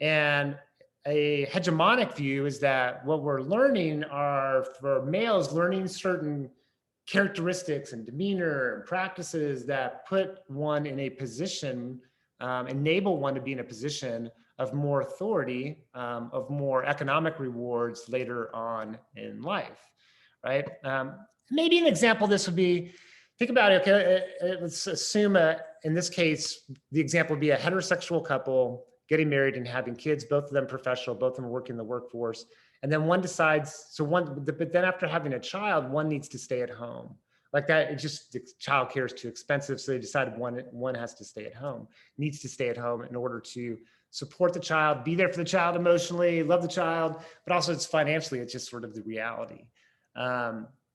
S1: And a hegemonic view is that what we're learning are, for males, learning certain characteristics and demeanor and practices that put one in a position, enable one to be in a position of more authority, of more economic rewards later on in life, right? Maybe an example of this would be, think about it, okay, let's assume in this case, the example would be a heterosexual couple getting married and having kids, both of them professional, both of them working in the workforce. And then one decides, but then after having a child, one needs to stay at home. Like that, it just, childcare is too expensive. So they decided one has to stay at home, needs to stay at home in order to support the child, be there for the child emotionally, love the child, but also it's financially, it's just sort of the reality.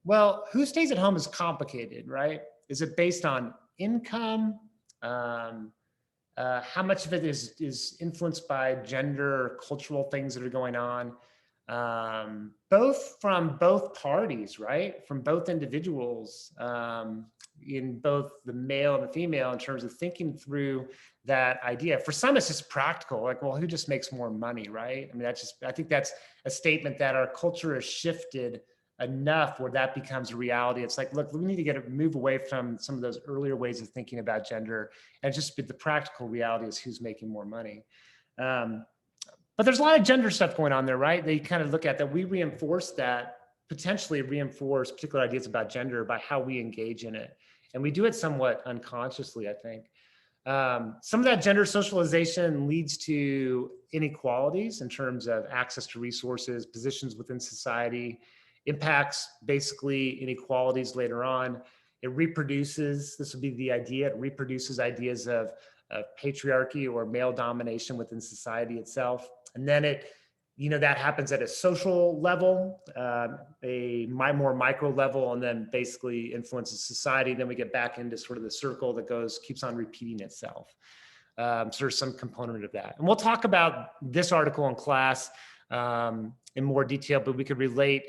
S1: Well, who stays at home is complicated, right? Is it based on income? How much of it is influenced by gender or cultural things that are going on? Both from both parties, right? From both individuals, in both the male and the female, in terms of thinking through that idea. For some, it's just practical, like, well, who just makes more money, right? I mean, I think that's a statement that our culture has shifted enough where that becomes a reality. It's like, look, we need to move away from some of those earlier ways of thinking about gender, and just the practical reality is who's making more money. But there's a lot of gender stuff going on there, right? They kind of look at that. We potentially reinforce particular ideas about gender by how we engage in it. And we do it somewhat unconsciously, I think. Some of that gender socialization leads to inequalities in terms of access to resources, positions within society, impacts basically inequalities later on. It reproduces, this would be the idea, it reproduces ideas of patriarchy or male domination within society itself. And then that happens at a social level, a more micro level, and then basically influences society. Then we get back into sort of the circle that keeps on repeating itself. So there's some component of that. And we'll talk about this article in class in more detail, but we could relate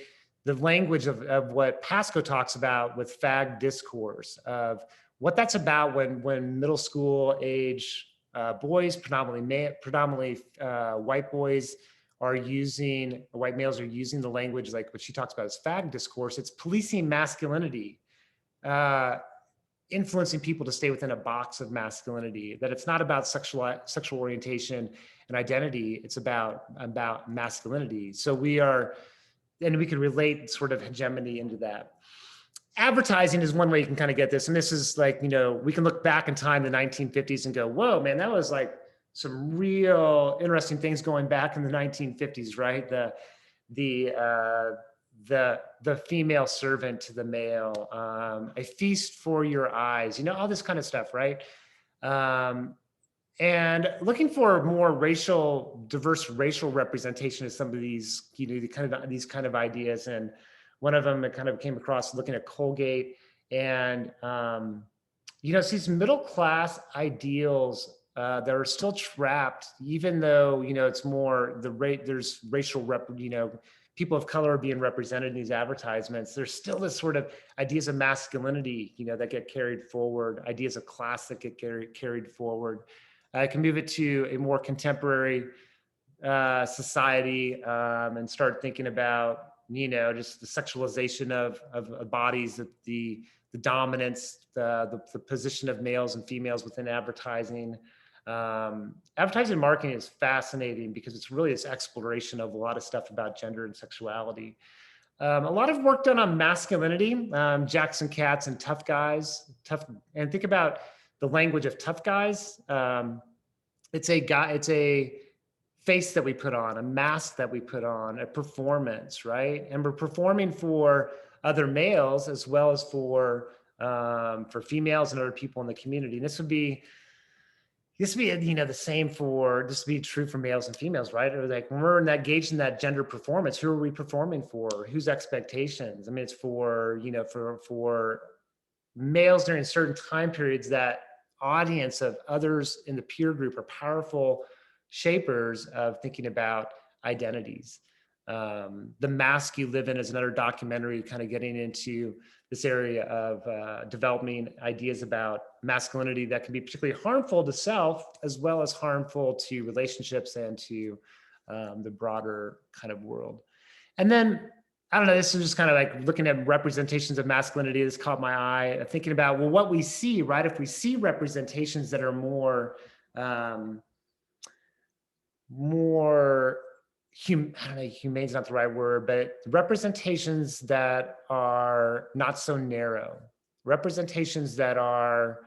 S1: the language of what Pascoe talks about with fag discourse, of what that's about when middle school age boys, predominantly white boys, white males are using the language like what she talks about as fag discourse. It's policing masculinity, influencing people to stay within a box of masculinity, that it's not about sexual orientation and identity, it's about masculinity. So and we can relate sort of hegemony into that. Advertising is one way you can kind of get this. And this is like, we can look back in time, the 1950s, and go, whoa, man, that was like some real interesting things going back in the 1950s, right? The female servant to the male, a feast for your eyes, all this kind of stuff, right? And looking for more diverse racial representation of some of these, these kind of ideas. And one of them that kind of came across looking at Colgate, and it's these middle class ideals that are still trapped, even though it's more there's racial people of color are being represented in these advertisements. There's still this sort of ideas of masculinity, that get carried forward, ideas of class that get carried forward. I can move it to a more contemporary society and start thinking about, just the sexualization of bodies, the dominance, the position of males and females within advertising. Advertising marketing is fascinating because it's really this exploration of a lot of stuff about gender and sexuality. A lot of work done on masculinity, Jackson Katz and Tough Guys. And think about the language of Tough Guys. It's a face that we put on, a mask that we put on, a performance, right? And we're performing for other males as well as for females and other people in the community. And this would be this would be, the same for, this would be true for males and females, right? Or like when we're engaged in that gender performance, who are we performing for? Whose expectations? I mean, it's for, for males during certain time periods, that audience of others in the peer group are powerful shapers of thinking about identities. The Mask You Live In is another documentary kind of getting into this area of developing ideas about masculinity that can be particularly harmful to self, as well as harmful to relationships and to the broader kind of world. And then, I don't know, this is just kind of like looking at representations of masculinity. This caught my eye, thinking about, well, what we see, right? If we see representations that are more, I don't know, humane is not the right word, but representations that are not so narrow, representations that are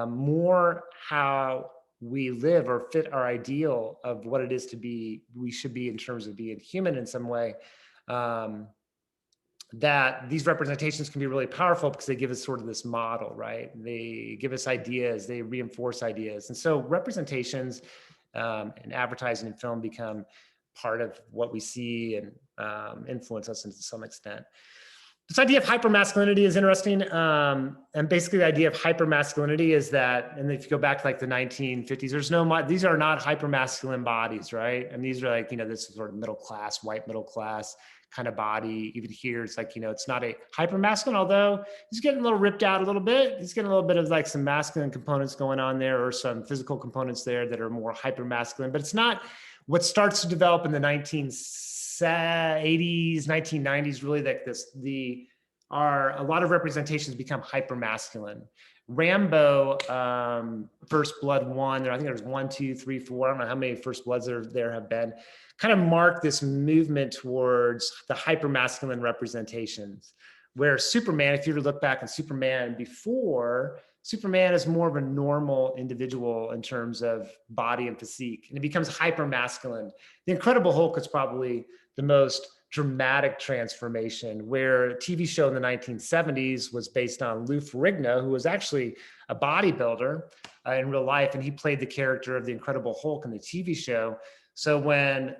S1: more how we live or fit our ideal of what it is to be, we should be in terms of being human in some way. That these representations can be really powerful because they give us sort of this model, right? They give us ideas, they reinforce ideas. And so representations in advertising and film become part of what we see and influence us to some extent. This idea of hypermasculinity is interesting. And basically the idea of hypermasculinity is that, and if you go back to like the 1950s, these are not hypermasculine bodies, right? And these are like, this sort of middle class, white middle class kind of body. Even here, it's like, it's not a hypermasculine, although he's getting a little ripped out a little bit. He's getting a little bit of like some masculine components going on there, or some physical components there that are more hypermasculine, but it's not what starts to develop in the 1980s, 1990s, really, like a lot of representations become hypermasculine. Rambo, First Blood 1, I think there's 1, 2, 3, 4, I don't know how many First Bloods there have been, kind of mark this movement towards the hypermasculine representations, where Superman, if you were to look back on Superman before, Superman is more of a normal individual in terms of body and physique, and it becomes hypermasculine. The Incredible Hulk is probably the most dramatic transformation, where a TV show in the 1970s was based on Lou Ferrigno, who was actually a bodybuilder in real life, and he played the character of the Incredible Hulk in the TV show. So when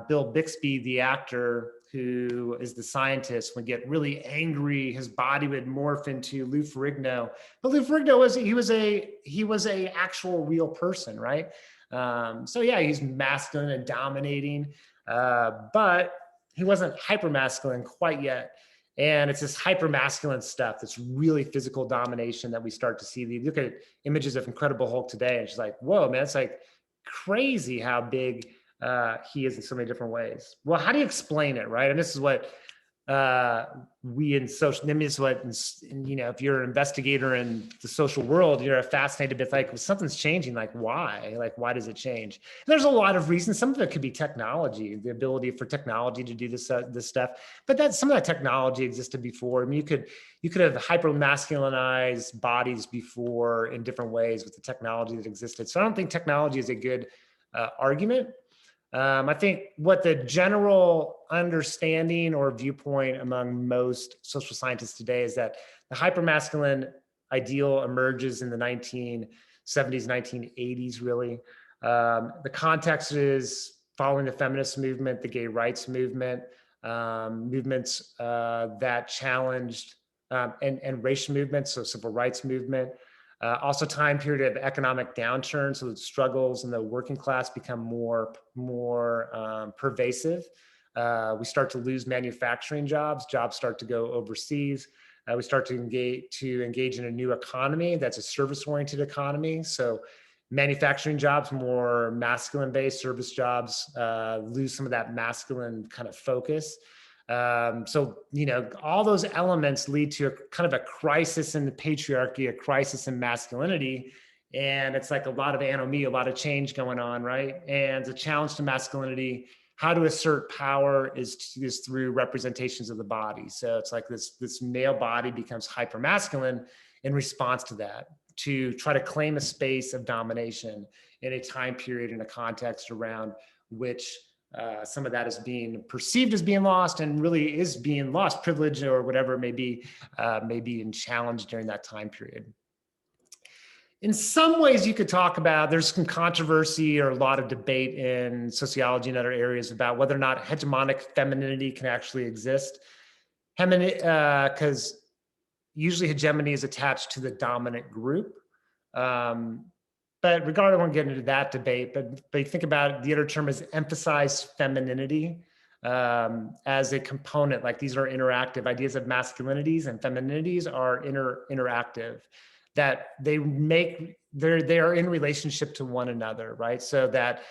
S1: Bill Bixby, the actor who is the scientist, would get really angry, his body would morph into Lou Ferrigno. But Lou Ferrigno was a actual real person, right? So yeah, he's masculine and dominating, but he wasn't hypermasculine quite yet. And it's this hypermasculine stuff that's really physical domination that we start to see. You look at images of Incredible Hulk today, and it's like, whoa, man, it's like crazy how big he is in so many different ways. Well, how do you explain it, right? And this is what we in social, I mean, this is what, if you're an investigator in the social world, you're fascinated with, like, well, something's changing, like why? Like, why does it change? And there's a lot of reasons. Some of it could be technology, the ability for technology to do this stuff, but some of that technology existed before. I mean, you could have hyper-masculinized bodies before in different ways with the technology that existed. So I don't think technology is a good argument. I think what the general understanding or viewpoint among most social scientists today is that the hypermasculine ideal emerges in the 1970s, 1980s, really. The context is following the feminist movement, the gay rights movement, movements that challenged, and racial movements, so civil rights movement. Also time period of economic downturn, so the struggles in the working class become more pervasive. We start to lose manufacturing jobs start to go overseas. We start to engage in a new economy that's a service-oriented economy. So manufacturing jobs, more masculine-based, service jobs lose some of that masculine kind of focus. So, all those elements lead to a kind of a crisis in the patriarchy, a crisis in masculinity. And it's like a lot of anomie, a lot of change going on, right? And the challenge to masculinity, how to assert power is through representations of the body. So it's like this male body becomes hypermasculine in response to that, to try to claim a space of domination in a time period, in a context around which some of that is being perceived as being lost, and really is being lost. Privilege or whatever it may be in challenge during that time period. In some ways you could talk about, there's some controversy or a lot of debate in sociology and other areas about whether or not hegemonic femininity can actually exist. Because usually hegemony is attached to the dominant group. Um, but regardless, I won't get into that debate, but you think about it, the other term is emphasize femininity as a component. Like these are interactive ideas of masculinities and femininities are interactive, that they are in relationship to one another, right? So that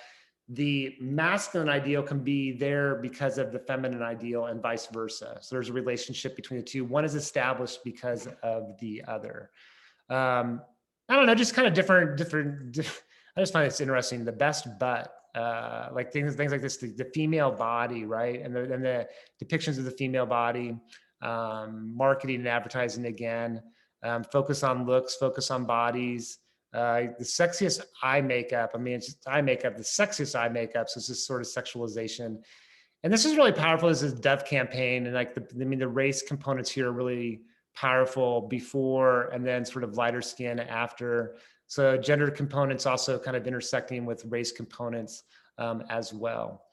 S1: the masculine ideal can be there because of the feminine ideal and vice versa. So there's a relationship between the two. One is established because of the other. I don't know, just kind of different. I just find it's interesting. The best butt, like things like this, the female body, right? And the depictions of the female body, marketing and advertising again, focus on looks, focus on bodies. The sexiest eye makeup. I mean, it's just eye makeup, the sexiest eye makeup. So it's this sort of sexualization. And this is really powerful. This is Dove campaign. And like, the race components here are really powerful before and then sort of lighter skin after. So gender components also kind of intersecting with race components as well.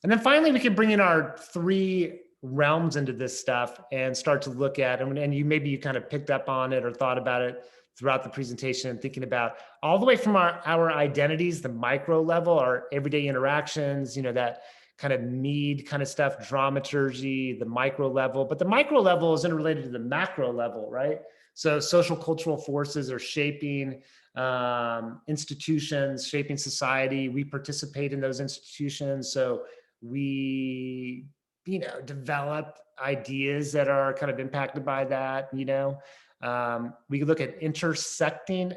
S1: And then finally, we can bring in our 3 realms into this stuff and start to look at, and maybe you kind of picked up on it or thought about it throughout the presentation, and thinking about all the way from our identities, the micro level, our everyday interactions, that kind of need kind of stuff, dramaturgy, the micro level, but the micro level is interrelated to the macro level, right? So social cultural forces are shaping institutions, shaping society. We participate in those institutions. So we, develop ideas that are kind of impacted by that, we look at intersecting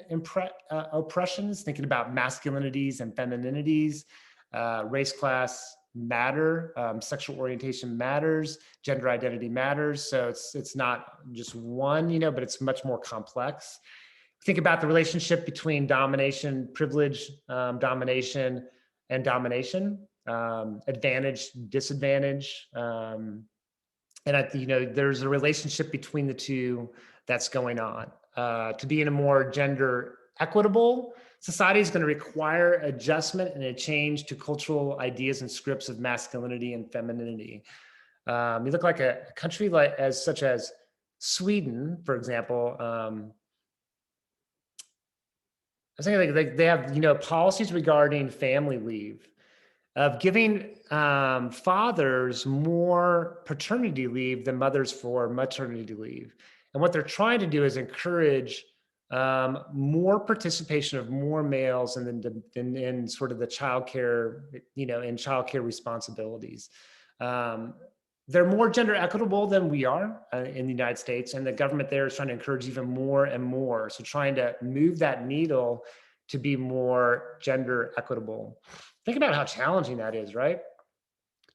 S1: oppressions, thinking about masculinities and femininities, race, class matter, sexual orientation matters, gender identity matters. So it's not just one, but it's much more complex. Think about the relationship between domination, privilege, domination, and domination, advantage, disadvantage. And there's a relationship between the two that's going on. To be in a more gender equitable society is going to require adjustment and a change to cultural ideas and scripts of masculinity and femininity. You look like a country such as Sweden, for example. I was thinking like they have policies regarding family leave, of giving fathers more paternity leave than mothers for maternity leave. And what they're trying to do is encourage more participation of more males in sort of the childcare, in childcare responsibilities. They're more gender equitable than we are in the United States, and the government there is trying to encourage even more and more. So trying to move that needle to be more gender equitable. Think about how challenging that is, right?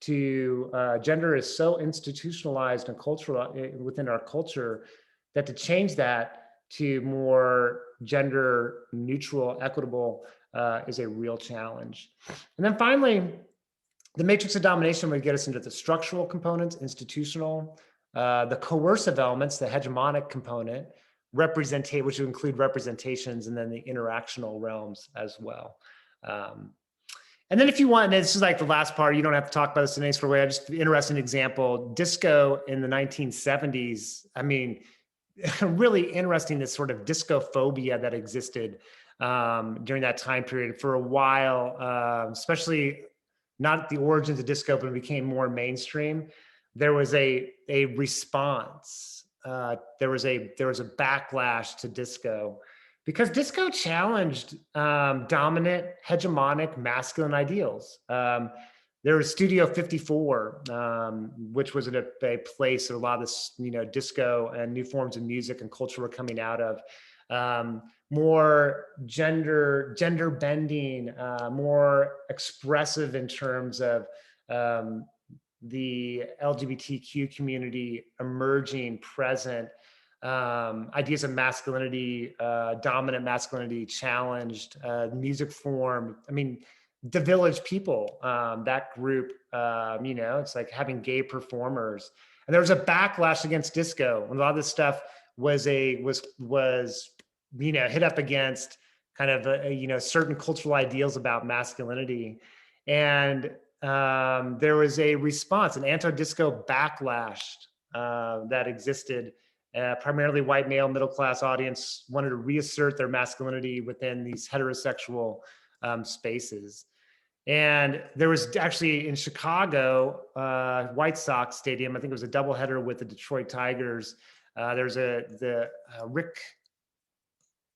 S1: Gender is so institutionalized and cultural within our culture that to change that to more gender neutral, equitable is a real challenge. And then finally, the matrix of domination would get us into the structural components, institutional, the coercive elements, the hegemonic component, which would include representations, and then the interactional realms as well. And then if you want, and this is like the last part, you don't have to talk about this in any sort of way, I just interesting example, disco in the 1970s. I mean, really interesting, this sort of disco phobia that existed during that time period for a while, especially not at the origins of disco, but it became more mainstream. There was a response. There was a backlash to disco because disco challenged dominant, hegemonic, masculine ideals. There was Studio 54, which was a place that a lot of this, disco and new forms of music and culture were coming out of. More gender bending, more expressive in terms of the LGBTQ community emerging, present, ideas of masculinity, dominant masculinity challenged, music form. I mean, the Village People, that group, it's like having gay performers. And there was a backlash against disco. And a lot of this stuff was hit up against kind of certain cultural ideals about masculinity. And there was a response, an anti-disco backlash that existed. Primarily white male middle class audience wanted to reassert their masculinity within these heterosexual spaces. And there was actually in Chicago, White Sox Stadium, I think it was a doubleheader with the Detroit Tigers. There's Rick,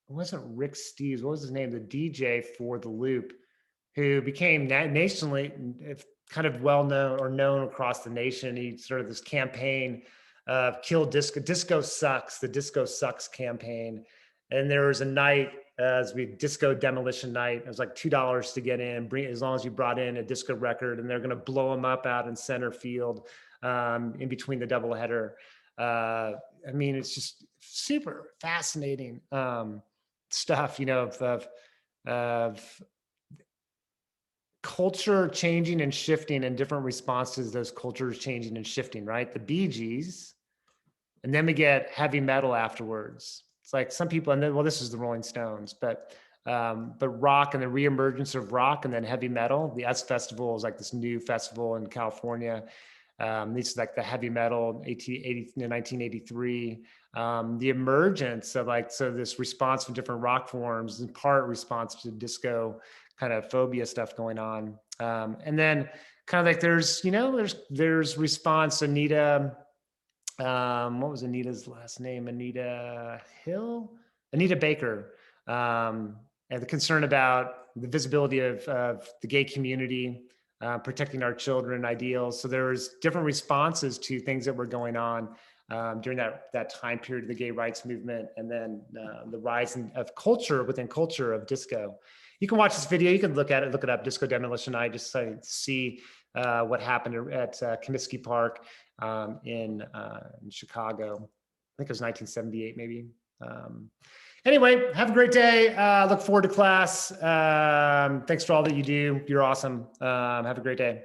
S1: it wasn't Rick Steves, what was his name? The DJ for The Loop, who became nationally kind of well known or known across the nation. He started this campaign of Kill Disco, Disco Sucks, the Disco Sucks campaign. And there was a night as disco demolition night. It was like $2 to get in, as long as you brought in a disco record, and they're going to blow them up out in center field in between the doubleheader. I mean, it's just super fascinating stuff, of culture changing and shifting and different responses, those cultures changing and shifting, right? The Bee Gees, and then we get heavy metal afterwards. It's like some people, and then, well, this is the Rolling Stones, but rock and the reemergence of rock, and then heavy metal. The S Festival is like this new festival in California. This is like the heavy metal, 1983. The emergence of this response from different rock forms, in part response to disco kind of phobia stuff going on. And then kind of like there's response. Anita, what was Anita's last name? Anita Baker. And the concern about the visibility of the gay community, protecting our children ideals. So there was different responses to things that were going on during that time period of the gay rights movement, and then the rise of culture within culture of disco. You can watch this video. You can look at it, look it up, Disco Demolition Night, just to see what happened at Comiskey Park in Chicago. I think it was 1978, maybe. Anyway, have a great day. Look forward to class. Thanks for all that you do. You're awesome. Have a great day.